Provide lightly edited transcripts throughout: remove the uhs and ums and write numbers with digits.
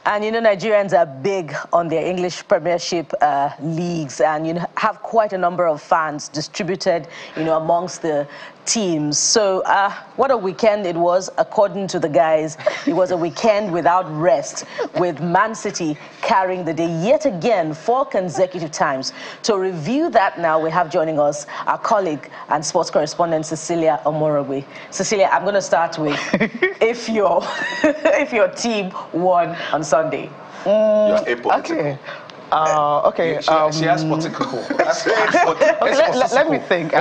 And Nigerians are big on their English Premiership leagues, and have quite a number of fans distributed, amongst the teams. So what a weekend it was, according to the guys. It was a weekend without rest, with Man City carrying the day yet again 4 consecutive times. To review that now, we have joining us our colleague and sports correspondent, Cecilia Omorogbe. Cecilia, I'm going to start with if your team won on Sunday. You're apolitical. Okay. She has political. Let me think.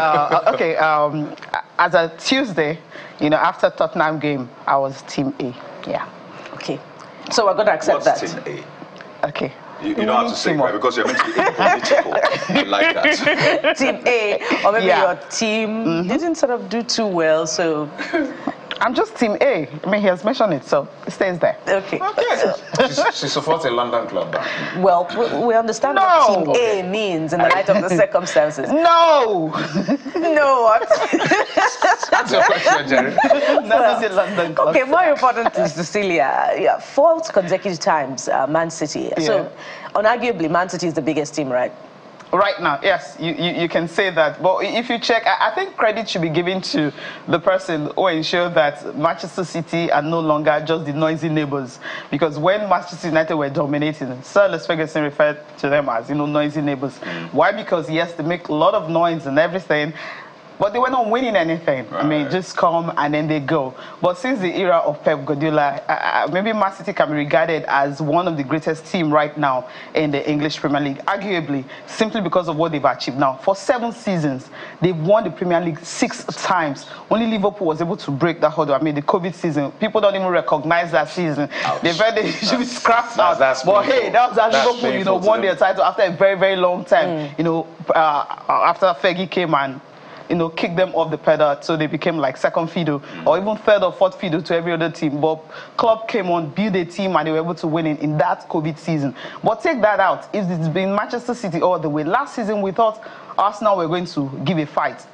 As a Tuesday, after Tottenham game, I was Team A. Yeah. Okay. So we're going to accept that. Team A? Okay. You don't have to say right because you're meant to be apolitical. I like that. Team A, or maybe your team didn't sort of do too well, so. I'm just Team A. I mean, he has mentioned it, so it stays there. Okay. She supports a London club. Well, we understand what Team A means in the light of the circumstances. No! No, what? That's your question, Jerry. That is a London club. Okay, more important to Cecilia. 4 consecutive times, Man City. Yeah. So, unarguably, Man City is the biggest team, right? Right now, yes, you can say that. But if you check, I think credit should be given to the person who ensured that Manchester City are no longer just the noisy neighbors. Because when Manchester United were dominating, Sir Alex Ferguson referred to them as, noisy neighbors. Why? Because, yes, they make a lot of noise and everything, but they were not winning anything. Right. I mean, just come and then they go. But since the era of Pep Guardiola, maybe Man City can be regarded as one of the greatest teams right now in the English Premier League, arguably, simply because of what they've achieved now. For 7 seasons, they've won the Premier League 6 times. Only Liverpool was able to break that hurdle. I mean, the COVID season, people don't even recognize that season. Ouch. They felt they should be scrapped out. But hey, that was how Liverpool, won their title after a very, very long time. After Fergie came and kick them off the pedal, so they became like second fiddle or even third or fourth fiddle to every other team. But Klopp came on, built a team, and they were able to win in that COVID season. But take that out. If it's been Manchester City all the way, last season we thought Arsenal were going to give a fight.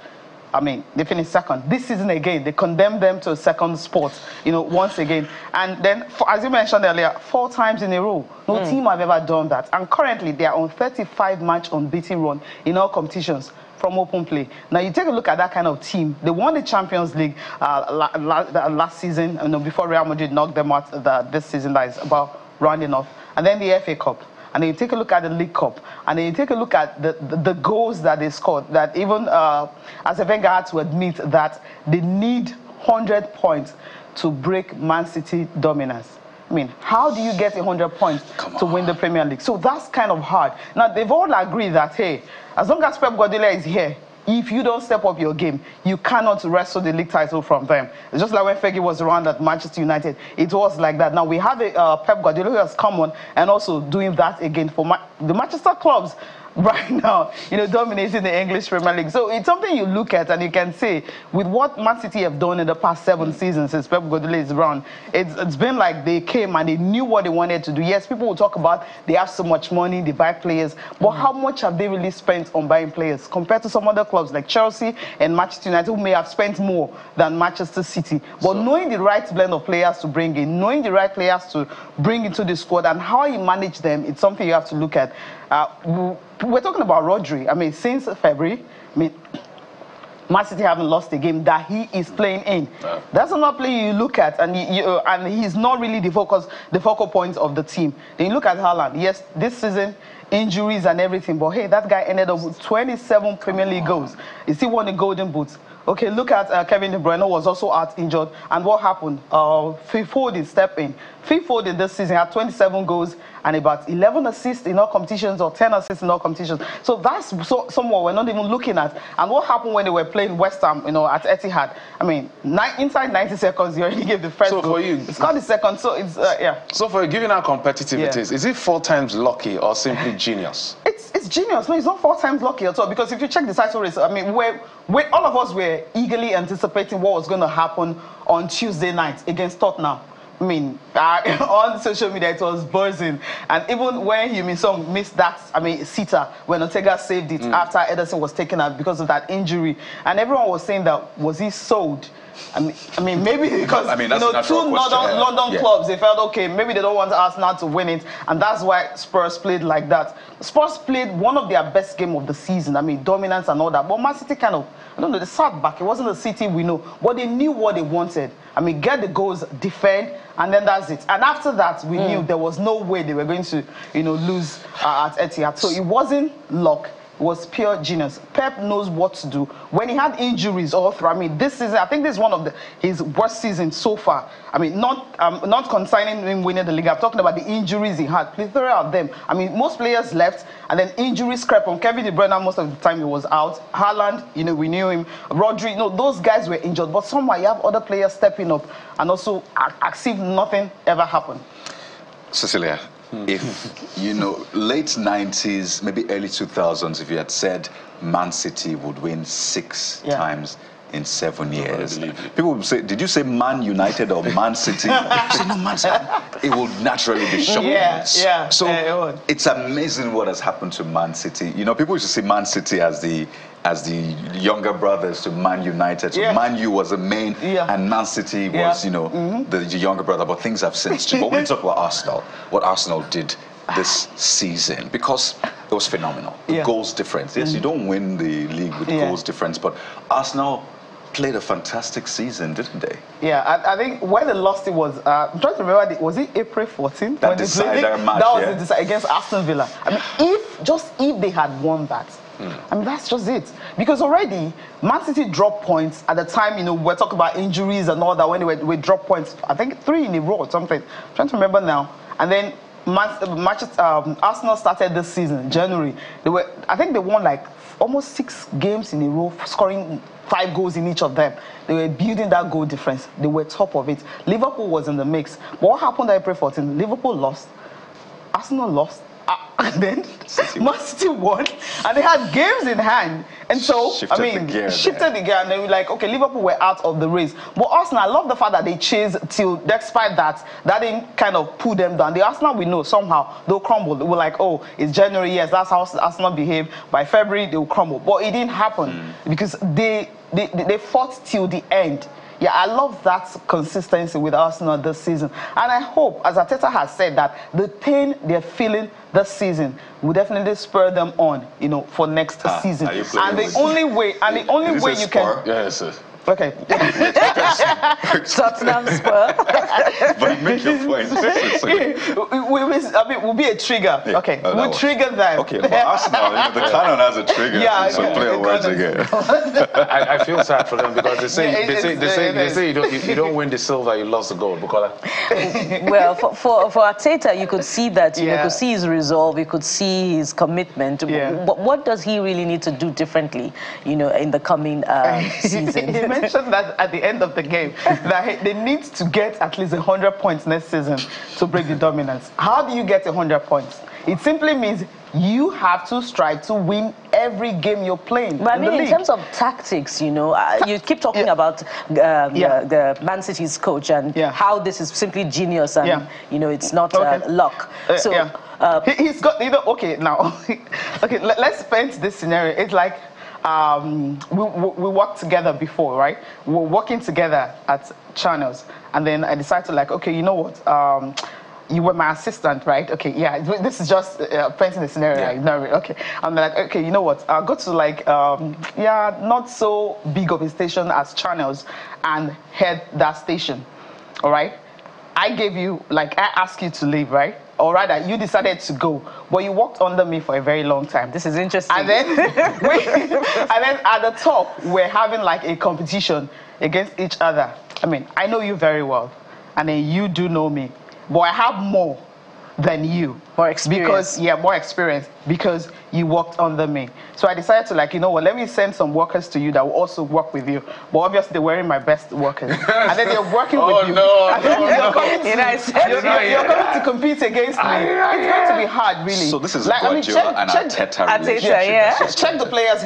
I mean, they finished second. This season again, they condemned them to a second spot, once again. And then, as you mentioned earlier, 4 times in a row. No team have ever done that. And currently, they are on 35-match unbeaten run in all competitions from open play. Now, you take a look at that kind of team. They won the Champions League last season, before Real Madrid knocked them out this season that is about rounding off. And then the FA Cup. And then you take a look at the League Cup. And then you take a look at the goals that they scored. That even as Wenger had to admit that they need 100 points to break Man City dominance. I mean, how do you get 100 points to win the Premier League? So that's kind of hard. Now, they've all agreed that, hey, as long as Pep Guardiola is here, if you don't step up your game, you cannot wrestle the league title from them. It's just like when Fergie was around at Manchester United. It was like that. Now, we have a Pep Guardiola who has come on and also doing that again for the Manchester clubs right now, dominating the English Premier League. So it's something you look at and you can say, with what Man City have done in the past 7 seasons since Pep Guardiola is around, it's been like they came and they knew what they wanted to do. Yes, people will talk about they have so much money, they buy players, but how much have they really spent on buying players compared to some other clubs like Chelsea and Manchester United, who may have spent more than Manchester City? But knowing the right blend of players to bring in, knowing the right players to bring into the squad and how you manage them, it's something you have to look at. We're talking about Rodri. I mean, since February, Man City haven't lost a game that he is playing in. That's another player you look at, and he's not really the focal point of the team. Then you look at Haaland. Yes, this season, injuries and everything, but hey, that guy ended up with 27 Premier League goals. He still won the Golden Boot. Okay, look at Kevin De Bruyne, was also out injured. And what happened? Phil Foden stepped in. Phil Foden this season had 27 goals and about 11 assists in all competitions, or 10 assists in all competitions. So that's somewhat we're not even looking at. And what happened when they were playing West Ham, at Etihad? I mean, inside 90 seconds, you already gave the first goal. For you, it's got the second, so it's, yeah. So for you, given how competitive it is it 4 times lucky or simply genius? It's genius. No, it's not 4 times lucky at all. Because if you check the title race, I mean, all of us were eagerly anticipating what was going to happen on Tuesday night against Tottenham. I mean, on social media, it was buzzing. And even when Heung-min Son missed that, sitter, when Ortega saved it after Ederson was taken out because of that injury. And everyone was saying that, was he sold? I mean, maybe because two London clubs, they felt okay, maybe they don't want Arsenal to win it, and that's why Spurs played like that. Spurs played one of their best game of the season. I mean, dominance and all that. But Man City kind of, I don't know, they sat back. It wasn't the City we know, but they knew what they wanted. I mean, get the goals, defend, and then that's it. And after that, we knew there was no way they were going to, lose at Etihad. So it wasn't luck. Was pure genius. Pep knows what to do. When he had injuries all through, I mean, this season, I think this is one of his worst seasons so far. I mean, not concerning him winning the league. I'm talking about the injuries he had. Plethora of them. I mean, most players left, and then injuries crept on. Kevin De Bruyne, most of the time he was out. Haaland, we knew him. Rodri, those guys were injured. But somehow you have other players stepping up and also as if nothing ever happened. Cecilia, if, late 90s, maybe early 2000s, if you had said Man City would win 6 times in 7 years, people would say, did you say Man United or Man City? You say, no, Man City. It would naturally be shocking. So it's amazing what has happened to Man City. People used to see Man City as the younger brothers to Man United. So Man U was the main, and Man City was, the younger brother. But things have since changed. But when we talk about Arsenal, what Arsenal did this season, because it was phenomenal. The goals difference. Yes, you don't win the league with goals difference, but Arsenal played a fantastic season, didn't they? Yeah, I think when they lost it was, I'm trying to remember, was it April 14th? That decider match, that was the decider against Aston Villa. I mean, if they had won that, I mean, that's just it. Because already, Man City dropped points at the time, we're talking about injuries and all that, when we dropped points, I think 3 in a row or something. I'm trying to remember now. And then Arsenal started this season, January. I think they won like almost 6 games in a row, scoring 5 goals in each of them. They were building that goal difference. They were top of it. Liverpool was in the mix. But what happened on April 14? Liverpool lost. Arsenal lost. And then Man City won, and they had games in hand, and so shifted the gear, and they were like, okay, Liverpool were out of the race. But Arsenal, I love the fact that they chased till, despite that didn't kind of pull them down. The Arsenal we know somehow they'll crumble. They were like, oh, it's January, yes, that's how Arsenal behave. By February they will crumble, but it didn't happen because they fought till the end. Yeah, I love that consistency with Arsenal this season. And I hope, as Arteta has said, that the pain they're feeling this season will definitely spur them on, for next season. And the only way you can... Yes, sir. Okay. Tottenham Spur. But make your point. Will be a trigger. Yeah. Okay, we'll trigger them. Okay, but Arsenal, the canon has a trigger. Yeah, so play on words again. I feel sad for them because they say you don't win the silver, you lost the gold. Well, for Arteta, you could see that. You could see his resolve. You could see his commitment. But what does he really need to do differently? In the coming season. He mentioned that at the end of the game that they need to get at least 100 points next season to break the dominance. How do you get 100 points? It simply means you have to strive to win every game you're playing. But I mean, in terms of tactics, you keep talking about the Man City's coach and how this is simply genius and it's not luck. He's got okay now. Okay, let's paint this scenario. It's like. We worked together before, right? We were working together at Channels, and then I decided to okay, you know what? You were my assistant, right? Okay, yeah. This is just painting the scenario. Okay, I'm like, okay, you know what? I'll go to not so big of a station as Channels, and head that station. All right. I gave you I asked you to leave, right? Or rather, you decided to go, but you worked under me for a very long time. This is interesting. And then, at the top, we're having a competition against each other. I mean, I know you very well, and then you do know me, but I have more than you. More experience. More experience, because you worked under me. So I decided to let me send some workers to you that will also work with you. But obviously they're wearing my best workers. And then they're working with you. You're coming to compete against me. It's going to be hard, really. So this is Guardiola and Arteta relationship. Check the players.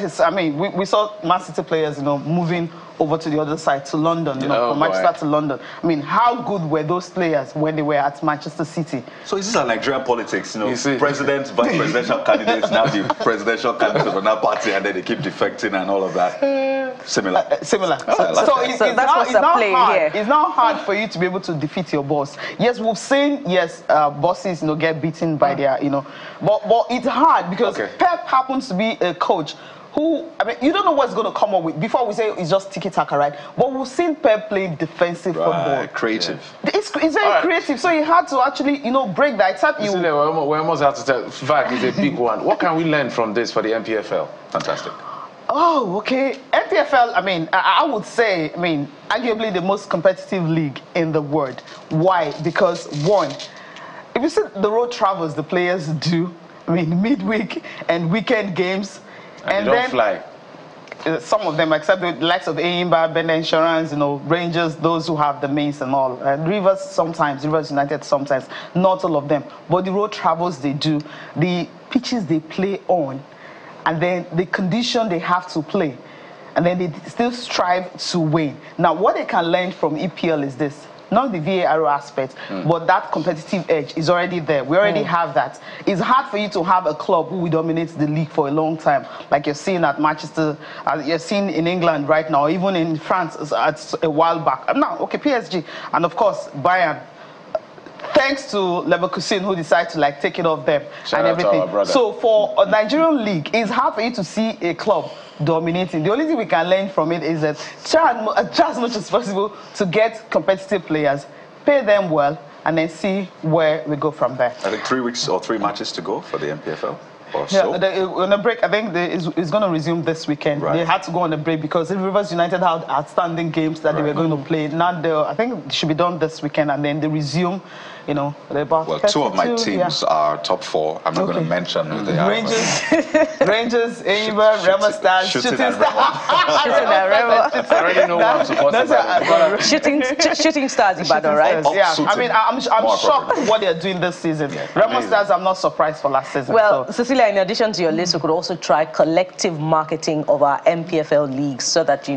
We saw Man City players, moving over to the other side, to London, from Manchester to London. I mean, how good were those players when they were at Manchester City? So is this a Nigerian politics, president, vice presidential candidates, now the presidential candidates of another party, and then they keep defecting and all of that? Similar. Similar. So it's not hard for you to be able to defeat your boss. Yes, we've seen, bosses, get beaten by their, but it's hard because Pep happens to be a coach who, I mean, you don't know what's going to come up with. Before we say it's just tiki-taka, right? But we've seen Pep playing defensive football. Creative. It's very creative, so you had to actually, break that. Except we almost have to tell, fact is a big one. What can we learn from this for the MPFL? Fantastic. Oh, okay. MPFL, I mean, I would say, arguably the most competitive league in the world. Why? Because, one, if you see the road travels the players do, midweek and weekend games, and they don't fly. Some of them, except the likes of Aimba, Ben Insurance, Rangers, those who have the means and all. Rivers sometimes, Rivers United sometimes, not all of them. But the road travels they do, the pitches they play on, and then the condition they have to play, and then they still strive to win. Now, what they can learn from EPL is this. Not the VAR aspect, but that competitive edge is already there. We already have that. It's hard for you to have a club who dominates the league for a long time, like you're seeing at Manchester, you're seeing in England right now, even in France at a while back. Now, PSG, and of course, Bayern. Thanks to Leverkusen, who decided to take it off them and everything. So for a Nigerian league, it's hard for you to see a club dominating. The only thing we can learn from it is that try as much as possible to get competitive players, pay them well, and then see where we go from there. I think 3 weeks or 3 matches to go for the MPFL. On a break, I think it's going to resume this weekend. Right. They had to go on a break because Rivers United had outstanding games that they were going to play. Now, I think it should be done this weekend, and then they resume. About 2 of my teams are top 4. I'm not going to mention who they are. Rangers, Aimba, Remo Stars, Shooting Stars. I already know what I'm supporting. Shooting Stars, Ibadan, right? Yeah, I'm shocked what they're doing this season. Remo Stars, I'm not surprised for last season. Well, Cecilia, in addition to your list, we could also try collective marketing of our MPFL leagues so that,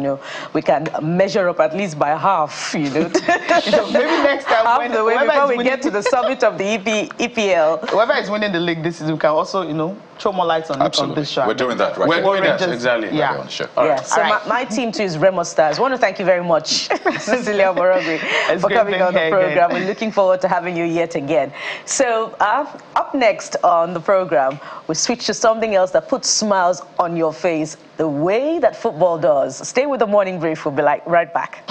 we can measure up at least by half, Maybe next time, half the way before we get to the summit of the EPL. Whoever is winning the league this season can also, throw more lights on it on this show. We're doing that right We're doing that, exactly. Yeah. Sure. So my team too is Remo Stars. I want to thank you very much, Cecilia Borogwe, for coming on the program. We're looking forward to having you yet again. So up next on the program, we switch to something else that puts smiles on your face the way that football does. Stay with the Morning Brief. We'll be right back.